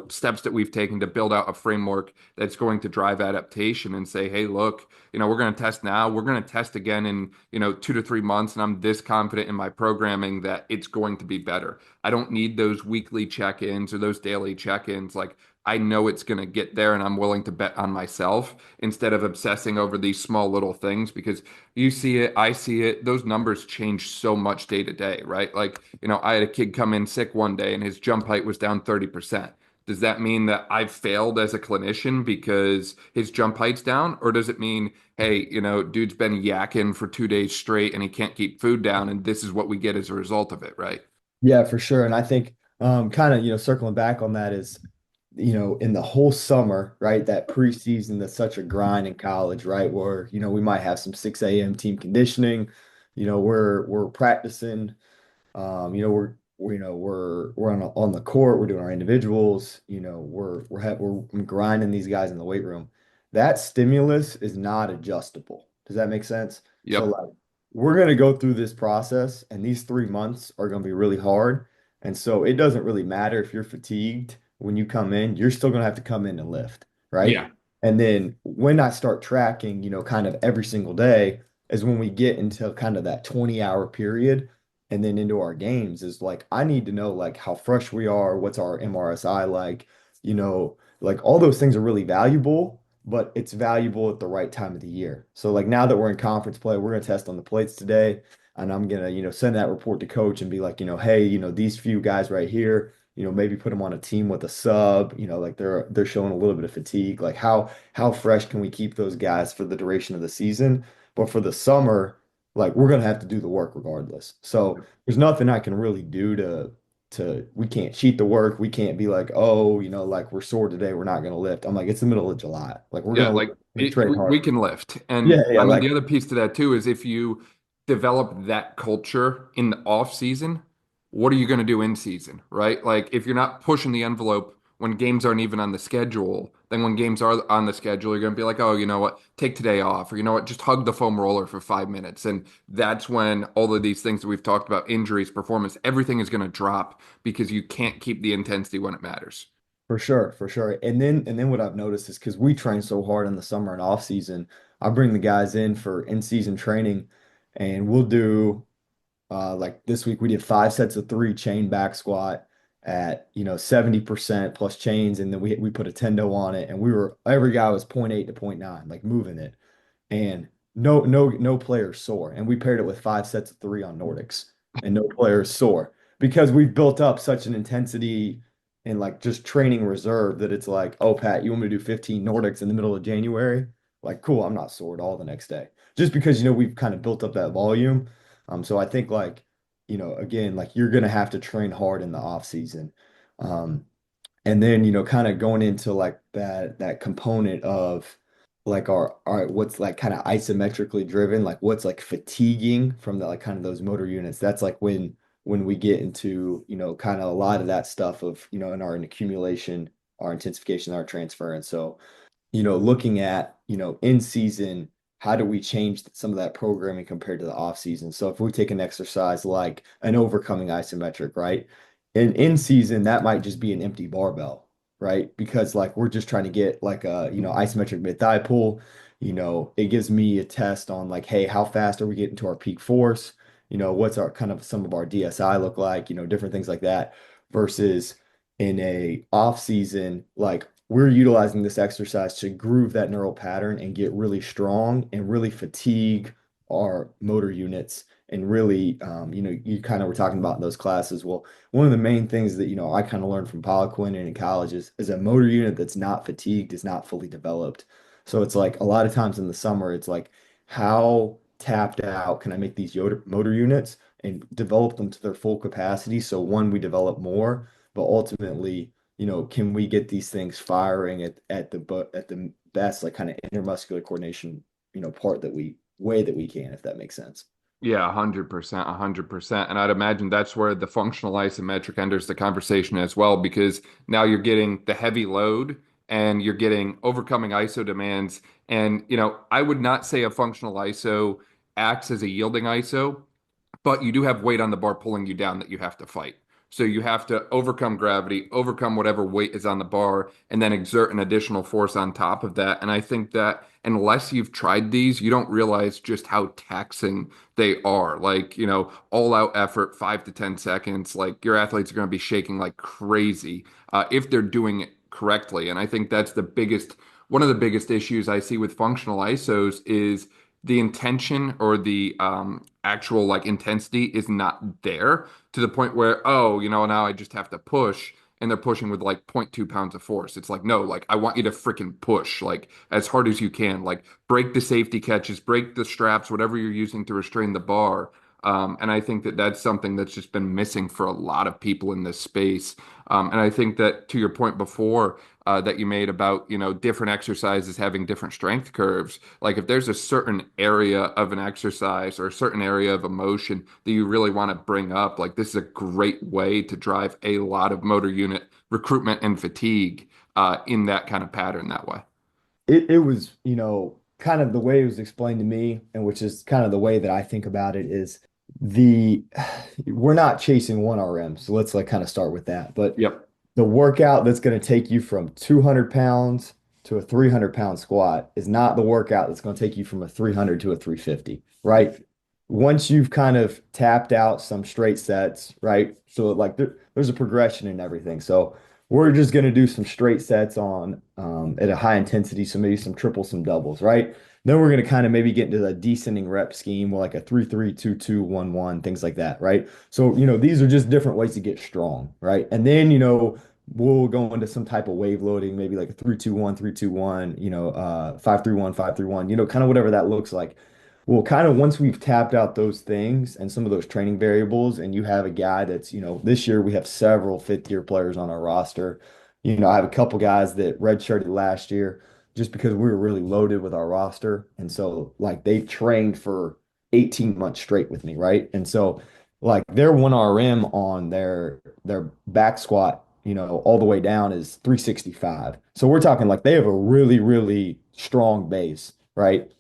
steps that we've taken to build out a framework that's going to drive adaptation and say, hey, look, we're going to test now. We're going to test again in 2 to 3 months, and I'm this confident in my programming that it's going to be better. I don't need those weekly check-ins or those daily check-ins. Like, I know it's going to get there, and I'm willing to bet on myself instead of obsessing over these small little things, because you see it, I see it. Those numbers change so much day to day, right? Like, I had a kid come in sick one day and his jump height was down 30%. Does that mean that I've failed as a clinician because his jump height's down? Or does it mean, hey, dude's been yakking for 2 days straight and he can't keep food down, and this is what we get as a result of it, right? Yeah, for sure. And I think kind of, circling back on that is, in the whole summer, right, that preseason that's such a grind in college, right, where, we might have some 6 a.m. team conditioning, we're practicing, we're on the court, we're doing our individuals, we're grinding these guys in the weight room. That stimulus is not adjustable. Does that make sense? So Yep. like we're gonna go through this process, and these 3 months are gonna be really hard. And so it doesn't really matter if you're fatigued when you come in, you're still gonna have to come in and lift, right? Yeah. And then when I start tracking, kind of every single day is when we get into kind of that 20-hour period and then into our games is like I need to know like how fresh we are, what's our MRSI like, like all those things are really valuable, but it's valuable at the right time of the year. So like now that we're in conference play, we're gonna test on the plates today, and I'm gonna, send that report to coach and be like, hey, these few guys right here, maybe put them on a team with a sub, like they're showing a little bit of fatigue. Like how fresh can we keep those guys for the duration of the season? But for the summer, like we're gonna have to do the work regardless. So there's nothing I can really do to we can't cheat the work. We can't be like, oh, like we're sore today, we're not gonna lift. I'm like, it's the middle of July. Like we're Yeah, gonna like train we hard. can lift. Yeah, And yeah, I mean, like the other piece to that too is if you develop that culture in the off season, what are you going to do in season, right? Like if you're not pushing the envelope when games aren't even on the schedule, then when games are on the schedule, you're going to be like, oh, you know what, take today off, or you know what, just hug the foam roller for 5 minutes. And that's when all of these things that we've talked about, injuries, performance, everything is going to drop because you can't keep the intensity when it matters. for sure, for sure. And then what I've noticed is because we train so hard in the summer and off season, I bring the guys in for in-season training, and we'll do like this week we did 5 sets of 3 chain back squat at 70% plus chains, and then we put a tendo on it, and every guy was point 0.8 to point 0.9, like moving it, and no player sore. And we paired it with 5 sets of 3 on Nordics, and no player sore because we've built up such an intensity and like just training reserve that it's like, oh Pat, you want me to do 15 Nordics in the middle of January? Like, cool, I'm not sore at all the next day. Just because we've kind of built up that volume. So I think like, again, like you're gonna have to train hard in the off season. Um, and then, kind of going into like that component of like our what's like kind of isometrically driven, like what's like fatiguing from the like kind of those motor units. That's like when we get into, kind of a lot of that stuff of, in our accumulation, our intensification, our transference. So looking at, in season, how do we change some of that programming compared to the off season? So if we take an exercise like an overcoming isometric, right? And in season, that might just be an empty barbell, right? Because like we're just trying to get like a, isometric mid thigh pull. It gives me a test on like, hey, how fast are we getting to our peak force? What's our kind of some of our DSI look like, different things like that versus in a off season, like we're utilizing this exercise to groove that neural pattern and get really strong and really fatigue our motor units and really, you kind of were talking about in those classes. Well, one of the main things that, I kind of learned from Poliquin and in college is a motor unit that's not fatigued is not fully developed. So it's like a lot of times in the summer, it's like, how tapped out, can I make these motor units and develop them to their full capacity? So one, we develop more, but ultimately, can we get these things firing at the best like kind of intermuscular coordination, part that we way that we can, if that makes sense. Yeah, 100%, 100%. And I'd imagine that's where the functional isometric enters the conversation as well, because now you're getting the heavy load and you're getting overcoming ISO demands. And, I would not say a functional ISO acts as a yielding ISO, but you do have weight on the bar pulling you down that you have to fight. So you have to overcome gravity, overcome whatever weight is on the bar, and then exert an additional force on top of that. And I think that unless you've tried these, you don't realize just how taxing they are. Like, all out effort, 5 to 10 seconds, like your athletes are going to be shaking like crazy if they're doing it correctly. And I think that's one of the biggest issues I see with functional ISOs is the intention or the actual like intensity is not there to the point where, oh, now I just have to push and they're pushing with like zero point 0.2 pounds of force. It's like, no, like I want you to freaking push like as hard as you can, like break the safety catches, break the straps, whatever you're using to restrain the bar. And I think that that's something that's just been missing for a lot of people in this space. And I think that to your point before, that you made about, different exercises having different strength curves. Like if there's a certain area of an exercise or a certain area of a motion that you really want to bring up, like this is a great way to drive a lot of motor unit recruitment and fatigue in that kind of pattern that way. It was, kind of the way it was explained to me, and which is kind of the way that I think about it is the we're not chasing 1 RM. So let's like kind of start with that. But Yep. the workout that's going to take you from 200 pounds to a 300-pound squat is not the workout that's going to take you from a 300 to a 350, right? Once you've kind of tapped out some straight sets, right? So like there's a progression in everything. So we're just going to do some straight sets on at a high intensity. So maybe some triples, some doubles, right? Then we're going to kind of maybe get into the descending rep scheme, like a 3-3-2-2-1-1, things like that, right? So, these are just different ways to get strong, right? And then, we'll go into some type of wave loading, maybe like a 3-2-1, 3-2-1, 5-3-1, 5-3-1, kind of whatever that looks like. Well, kind of once we've tapped out those things and some of those training variables, and you have a guy that's, this year we have several fifth-year players on our roster. I have a couple guys that redshirted last year just because we were really loaded with our roster. And so, like, they trained for 18 months straight with me, right? And so, like, their 1 RM on their back squat, all the way down is 365. So we're talking like they have a really, really strong base, right?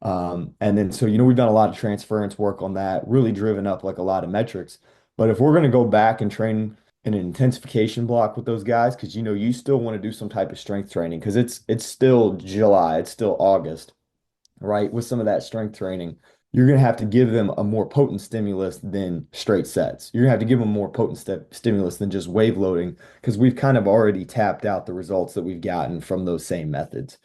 And then so we've done a lot of transference work on that, really driven up like a lot of metrics. But if we're going to go back and train in an intensification block with those guys, because you still want to do some type of strength training because it's still July, it's still August, right? With some of that strength training, you're going to have to give them a more potent stimulus than straight sets. You're going to have to give them more potent stimulus than just wave loading because we've kind of already tapped out the results that we've gotten from those same methods.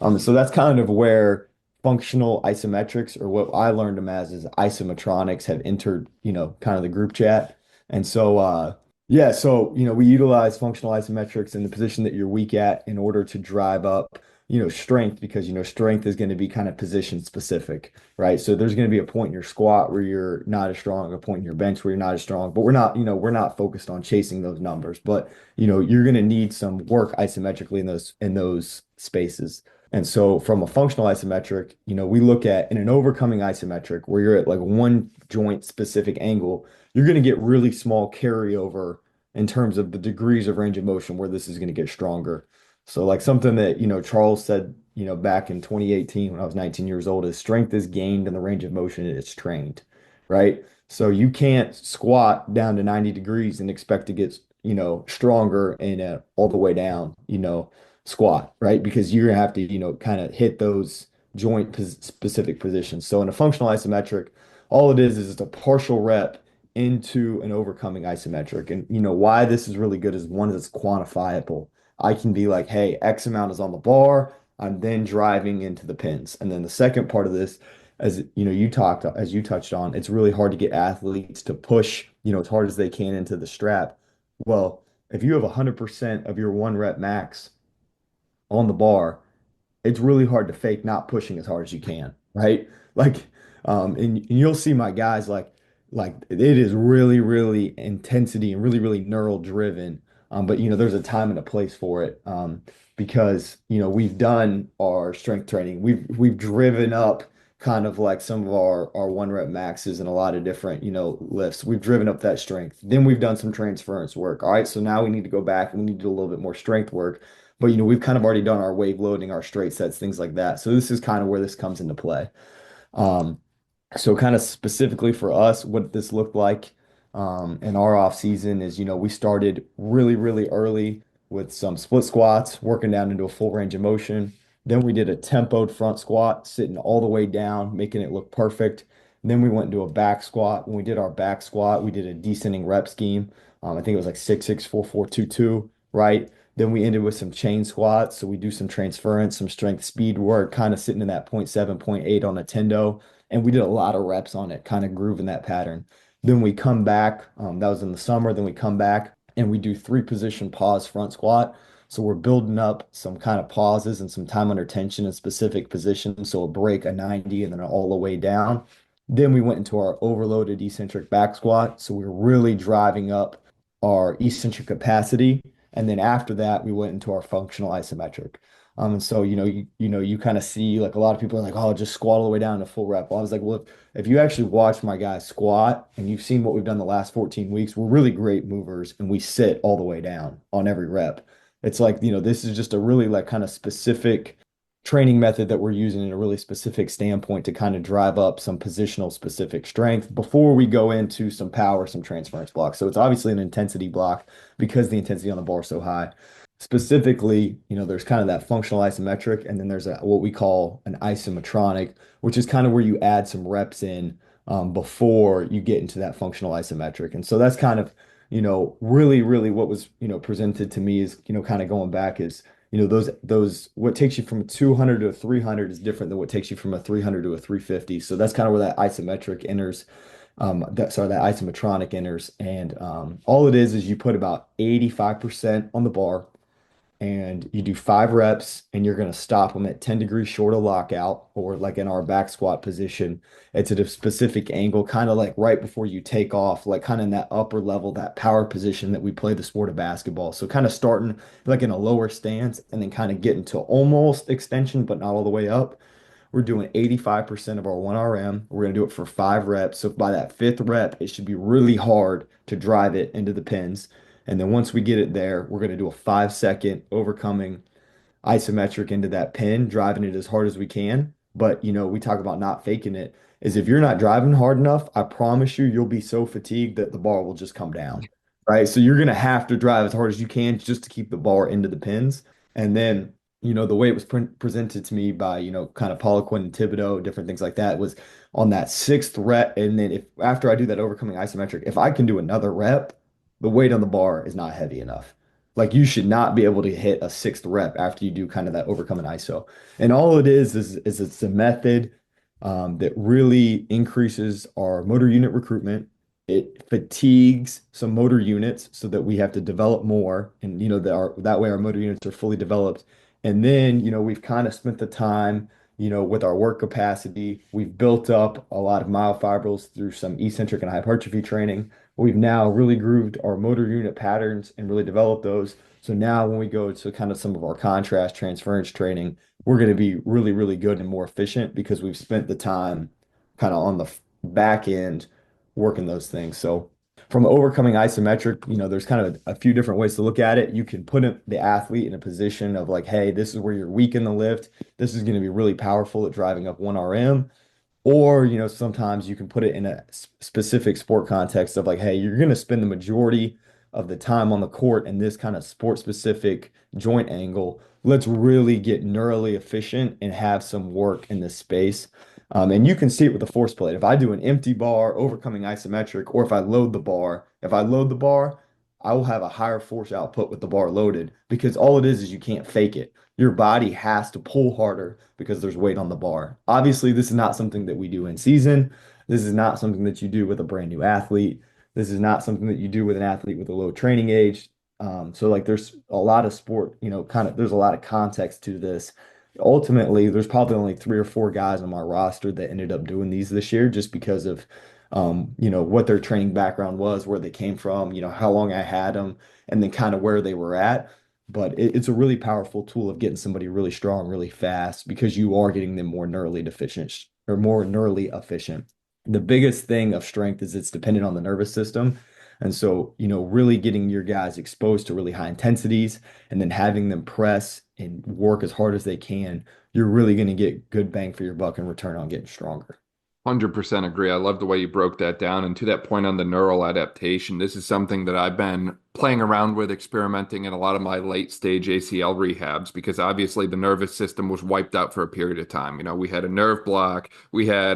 So that's kind of where functional isometrics, or what I learned them as is isometronics, have entered, kind of the group chat. And so, yeah, so, we utilize functional isometrics in the position that you're weak at in order to drive up, strength, because, strength is going to be kind of position specific, right? So there's going to be a point in your squat where you're not as strong, a point in your bench where you're not as strong, but we're not focused on chasing those numbers, but, you're going to need some work isometrically in those spaces. And so from a functional isometric, we look at in an overcoming isometric where you're at like one joint specific angle, you're going to get really small carryover in terms of the degrees of range of motion where this is going to get stronger. So like something that, Charles said, back in 2018 when I was 19 years old is strength is gained in the range of motion it's trained, right? So you can't squat down to 90 degrees and expect to get, stronger and all the way down, squat, right? Because you're gonna have to, kind of hit those joint specific positions. So in a functional isometric, all it is just a partial rep into an overcoming isometric. And why this is really good is one is it's quantifiable. I can be like, hey, X amount is on the bar. I'm then driving into the pins. And then the second part of this, as you touched on, it's really hard to get athletes to push, as hard as they can into the strap. Well, if you have 100% of your 1 rep max on the bar, it's really hard to fake not pushing as hard as you can, right? Like And you'll see my guys like it is really, really intensity and really, really neural driven. But there's a time and a place for it. Because we've done our strength training. We've driven up kind of like some of our one rep maxes and a lot of different, lifts. We've driven up that strength. Then we've done some transference work. All right, so now we need to go back and we need to do a little bit more strength work. But we've kind of already done our wave loading, our straight sets, things like that. So this is kind of where this comes into play. Um, so kind of specifically for us, what this looked like in our off season is, we started really, really early with some split squats, working down into a full range of motion. Then we did a tempoed front squat, sitting all the way down, making it look perfect. And then we went into a back squat. When we did our back squat, we did a descending rep scheme. I think it was like 6-6-4-4-2-2, right? Then we ended with some chain squats. So we do some transference, some strength speed work, kind of sitting in that point 0.7, point 0.8 on a tendo. And we did a lot of reps on it, kind of grooving that pattern. Then we come back, that was in the summer. Then we come back and we do three position pause front squat. So we're building up some kind of pauses and some time under tension in specific positions. So a break, a 90, and then all the way down. Then we went into our overloaded eccentric back squat. So we were really driving up our eccentric capacity. And then after that, we went into our functional isometric. And so, you kind of see like a lot of people are like, oh, just squat all the way down to full rep. Well, I was like, well, if you actually watch my guys squat and you've seen what we've done the last 14 weeks, we're really great movers and we sit all the way down on every rep. It's like, this is just a really like kind of specific training method that we're using in a really specific standpoint to kind of drive up some positional specific strength before we go into some power, some transference blocks. So it's obviously an intensity block because the intensity on the bar is so high. Specifically, there's kind of that functional isometric, and then there's what we call an isometronic, which is kind of where you add some reps in before you get into that functional isometric. And so that's kind of, really, really what was, presented to me is, kind of going back is, those what takes you from a 200 to a 300 is different than what takes you from a 300 to a 350. So that's kind of where that isometric enters. That isometronic enters, and all it is you put about 85% on the bar and you do 5 reps and you're going to stop them at 10 degrees short of lockout, or like in our back squat position, it's at a specific angle, kind of like right before you take off, like kind of in that upper level, that power position that we play the sport of basketball. So kind of starting like in a lower stance and then kind of getting to almost extension, but not all the way up. We're doing 85% of our 1 RM. We're going to do it for 5 reps. So by that fifth rep, it should be really hard to drive it into the pins. And then once we get it there, we're going to do a 5 second overcoming isometric into that pin, driving it as hard as we can. But, we talk about not faking it. Is if you're not driving hard enough, I promise you'll be so fatigued that the bar will just come down. Right. So you're going to have to drive as hard as you can just to keep the bar into the pins. And then, the way it was presented to me by, kind of Paula Quinn and Thibodeau, different things like that was on that sixth rep. And then if after I do that overcoming isometric, if I can do another rep, the weight on the bar is not heavy enough. Like you should not be able to hit a sixth rep after you do kind of that overcoming ISO. And all it is it's a method that really increases our motor unit recruitment. It fatigues some motor units so that we have to develop more, and that way our motor units are fully developed. And then we've kind of spent the time with our work capacity. We've built up a lot of myofibrils through some eccentric and hypertrophy training. We've now really grooved our motor unit patterns and really developed those. So now when we go to kind of some of our contrast transference training, we're going to be really, really good and more efficient because we've spent the time kind of on the back end working those things. So from overcoming isometric, there's kind of a few different ways to look at it. You can put the athlete in a position of like, hey, this is where you're weak in the lift. This is going to be really powerful at driving up 1 RM. Or, sometimes you can put it in a specific sport context of like, hey, you're going to spend the majority of the time on the court in this kind of sport specific joint angle. Let's really get neurally efficient and have some work in this space. And you can see it with the force plate. If I do an empty bar, overcoming isometric, or if I load the bar, I will have a higher force output with the bar loaded because all it is you can't fake it. Your body has to pull harder because there's weight on the bar. Obviously, this is not something that we do in season. This is not something that you do with a brand new athlete. This is not something that you do with an athlete with a low training age. So like there's a lot of sport, there's a lot of context to this. ultimately, there's probably only 3 or 4 guys on my roster that ended up doing these this year just because of, what their training background was, where they came from, how long I had them, and then kind of where they were at. But it's a really powerful tool of getting somebody really strong, really fast because you are getting them more neurally deficient or more neurally efficient. The biggest thing of strength is it's dependent on the nervous system. And so, really getting your guys exposed to really high intensities and then having them press and work as hard as they can, you're really going to get good bang for your buck and return on getting stronger. 100% agree. I love the way you broke that down. And to that point on the neural adaptation, this is something that I've been playing around with, experimenting in a lot of my late stage ACL rehabs, because obviously the nervous system was wiped out for a period of time. We had a nerve block, we had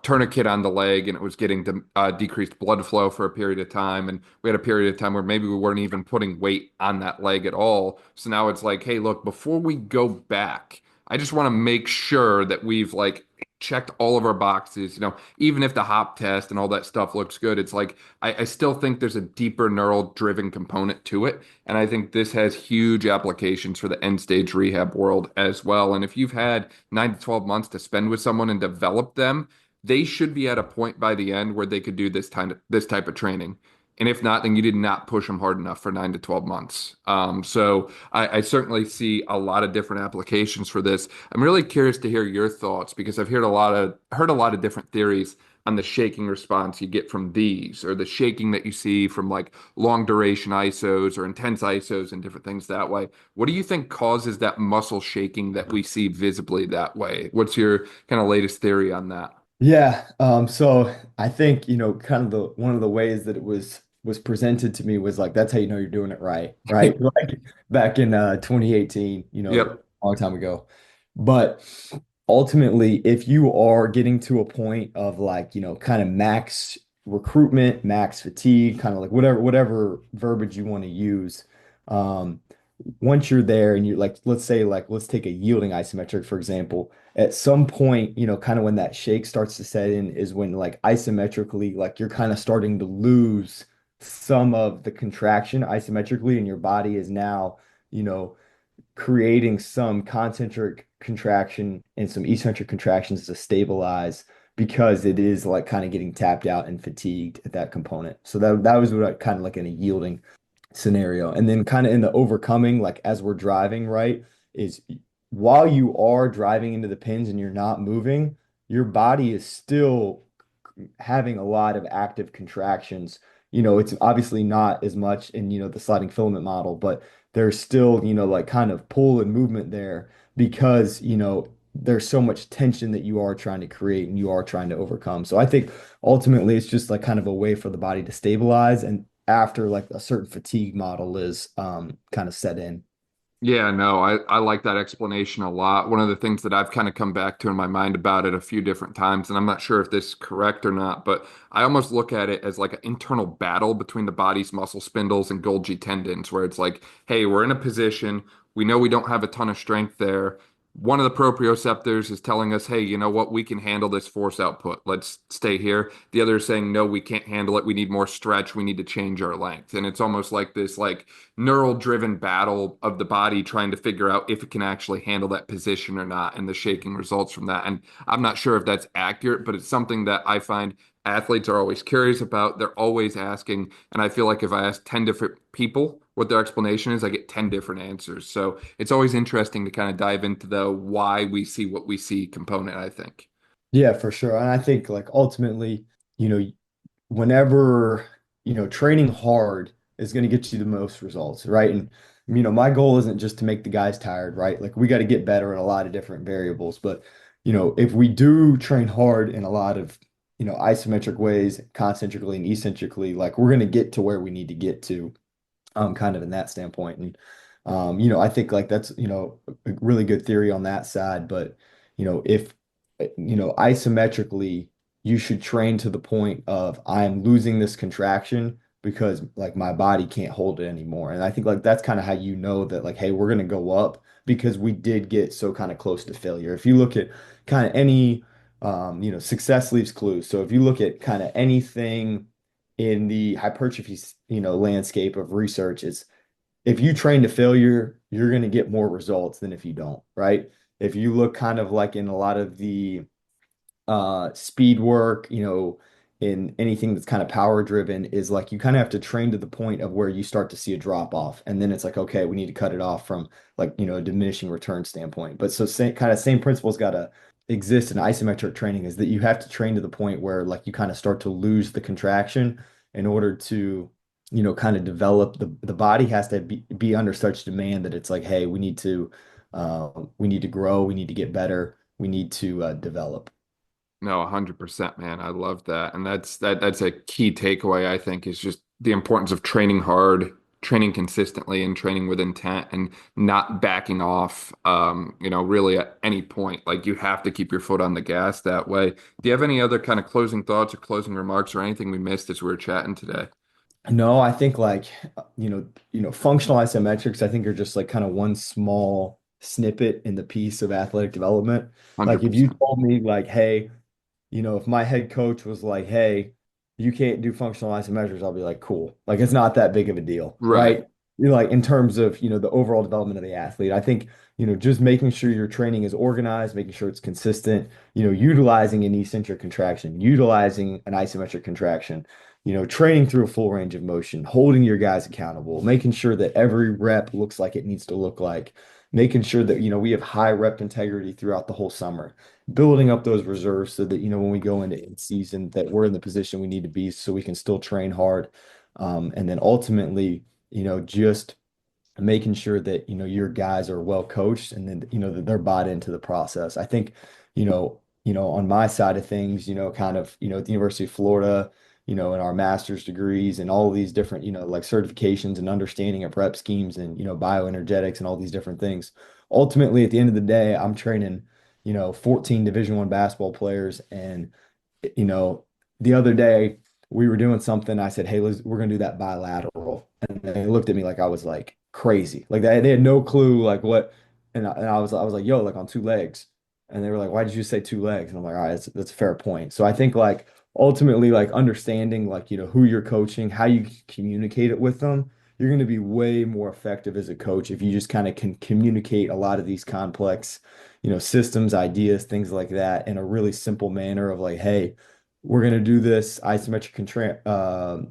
tourniquet on the leg, and it was getting decreased blood flow for a period of time. And we had a period of time where maybe we weren't even putting weight on that leg at all. So now it's like, hey, look, before we go back, I just want to make sure that we've like checked all of our boxes, even if the hop test and all that stuff looks good, it's like I still think there's a deeper neural driven component to it. And I think this has huge applications for the end stage rehab world as well. And if you've had 9 to 12 months to spend with someone and develop them, they should be at a point by the end where they could do this type of training. And if not, then you did not push them hard enough for 9 to 12 months. So I certainly see a lot of different applications for this. I'm really curious to hear your thoughts because I've heard a lot of different theories on the shaking response you get from these, or the shaking that you see from like long duration ISOs or intense ISOs and different things that way. What do you think causes that muscle shaking that we see visibly that way? What's your kind of latest theory on that? Yeah, so I think, kind of the one of the ways that it was presented to me was like that's how you know you're doing it right, right? Like back in 2018, Yep. a long time ago. But ultimately, if you are getting to a point of like, kind of max recruitment, max fatigue, kind of like whatever verbiage you want to use, um, once you're there and you're like, let's say like let's take a yielding isometric, for example, at some point, kind of when that shake starts to set in is when like isometrically, like you're kind of starting to lose some of the contraction isometrically, and your body is now, you know, creating some concentric contraction and some eccentric contractions to stabilize because it is like kind of getting tapped out and fatigued at that component. So that was what I kind of like in a yielding scenario. And then kind of in the overcoming, like as we're driving, right, is while you are driving into the pins and you're not moving, your body is still having a lot of active contractions. It's obviously not as much in, the sliding filament model, but there's still, like kind of pull and movement there because, there's so much tension that you are trying to create and you are trying to overcome. So I think ultimately it's just like kind of a way for the body to stabilize and after like a certain fatigue model is kind of set in. Yeah, no, I like that explanation a lot. One of the things that I've kind of come back to in my mind about it a few different times, and I'm not sure if this is correct or not, but I almost look at it as like an internal battle between the body's muscle spindles and Golgi tendons, where it's like, hey, we're in a position, we know we don't have a ton of strength there. One of the proprioceptors is telling us, hey, you know what, we can handle this force output. Let's stay here. The other is saying, no, we can't handle it. We need more stretch. We need to change our length. And it's almost like this like neural driven battle of the body trying to figure out if it can actually handle that position or not, and the shaking results from that. And I'm not sure if that's accurate, but it's something that I find athletes are always curious about. They're always asking. And I feel like if I ask 10 different people what their explanation is, I get 10 different answers. So it's always interesting to kind of dive into the why we see what we see component, I think. Yeah, for sure. And I think like ultimately, you know, whenever, training hard is going to get you the most results, right? And, my goal isn't just to make the guys tired, right? Like we got to get better at a lot of different variables. But, if we do train hard in a lot of, isometric ways, concentrically and eccentrically, like we're going to get to where we need to get to, kind of in that standpoint. And, I think like that's, a really good theory on that side. But, if, isometrically, you should train to the point of I'm losing this contraction because like my body can't hold it anymore. And I think like that's kind of how you know that like, hey, we're going to go up because we did get so kind of close to failure. If you look at kind of any, success leaves clues. So if you look at kind of anything in the hypertrophy, landscape of research, is if you train to failure, you're going to get more results than if you don't, right? if you look kind of like in a lot of the speed work, in anything that's kind of power driven is like you kind of have to train to the point of where you start to see a drop off. And then it's like, okay, we need to cut it off from like, a diminishing return standpoint. But so same principles got to exist in isometric training is that you have to train to the point where like you kind of start to lose the contraction in order to, kind of develop the body has to be under such demand that it's like, hey, we need to grow, we need to get better, we need to develop. No, 100%, man. I love that. And that's a key takeaway, I think, is just the importance of training hard, training consistently, and training with intent and not backing off, really at any point. Like you have to keep your foot on the gas that way. Do you have any other kind of closing thoughts or closing remarks or anything we missed as we were chatting today? No, I think like functional isometrics I think are just like kind of one small snippet in the piece of athletic development. Like if you 100%. told me like, hey, if my head coach was like, hey, you can't do functional isometrics, I'll be like, cool. Like it's not that big of a deal, Right. right? Like in terms of, the overall development of the athlete. I think, just making sure your training is organized, making sure it's consistent, utilizing an eccentric contraction, utilizing an isometric contraction, training through a full range of motion, holding your guys accountable, making sure that every rep looks like it needs to look like, making sure that, we have high rep integrity throughout the whole summer, building up those reserves so that, when we go into in season, that we're in the position we need to be so we can still train hard. And then ultimately, just making sure that, your guys are well coached and then, that they're bought into the process. I think, on my side of things, kind of, at the University of Florida, in our master's degrees and all of these different, like certifications and understanding of rep schemes and, bioenergetics and all these different things. Ultimately, at the end of the day, I'm training, 14 Division I basketball players. And, you know, the other day we were doing something. I said, hey, we're going to do that bilateral. And they looked at me like I was like crazy. Like they had no clue like what. And I was like, yo, like on two legs. And they were like, why did you say two legs? And I'm like, all right, that's a fair point. So I think like ultimately like understanding like, who you're coaching, how you communicate it with them, you're going to be way more effective as a coach if you just kind of can communicate a lot of these complex, systems, ideas, things like that in a really simple manner of like, hey, we're going to do this isometric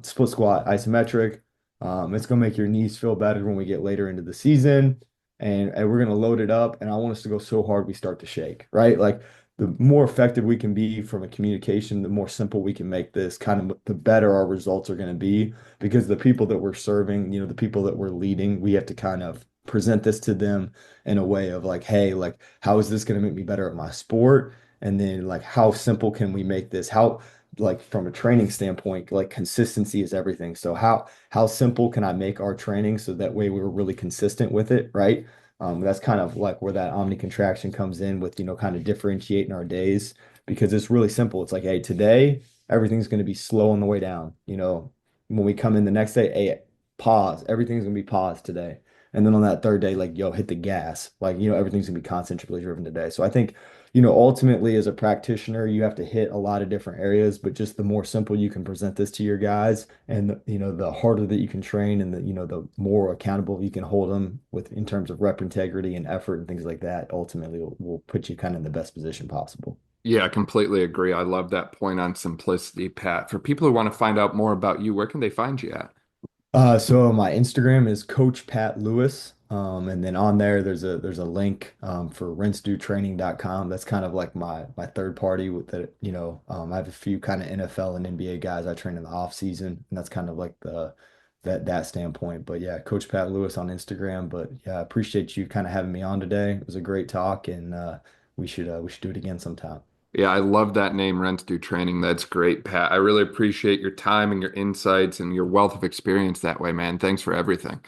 split squat isometric. It's going to make your knees feel better when we get later into the season. And we're going to load it up. And I want us to go so hard we start to shake, right? Like the more effective we can be from a communication, the more simple we can make this, kind of the better our results are going to be. Because the people that we're serving, the people that we're leading, we have to kind of present this to them in a way of like, hey, like, how is this going to make me better at my sport? And then like, how simple can we make this? How, like from a training standpoint, like consistency is everything. So how simple can I make our training so that way we're really consistent with it, right? That's kind of like where that omni contraction comes in with, kind of differentiating our days because it's really simple. It's like, hey, today everything's going to be slow on the way down. When we come in the next day, hey, pause. Everything's going to be paused today. And then on that third day, like, yo, hit the gas. Like, everything's gonna be concentrically driven today. So I think, ultimately as a practitioner, you have to hit a lot of different areas, but just the more simple you can present this to your guys and, the harder that you can train and the more accountable you can hold them with in terms of rep integrity and effort and things like that, ultimately will put you kind of in the best position possible. Yeah, I completely agree. I love that point on simplicity, Pat. For people who want to find out more about you, where can they find you at? So my Instagram is Coach Pat Lewis. And then on there's a link for rinsedotraining.com. That's kind of like my third party with the, I have a few kind of NFL and NBA guys I train in the off season, and that's kind of like that standpoint. But yeah, Coach Pat Lewis on Instagram. But yeah, I appreciate you kind of having me on today. It was a great talk, and we should do it again sometime. Yeah, I love that name, Rents Do Training. That's great, Pat. I really appreciate your time and your insights and your wealth of experience that way, man. Thanks for everything.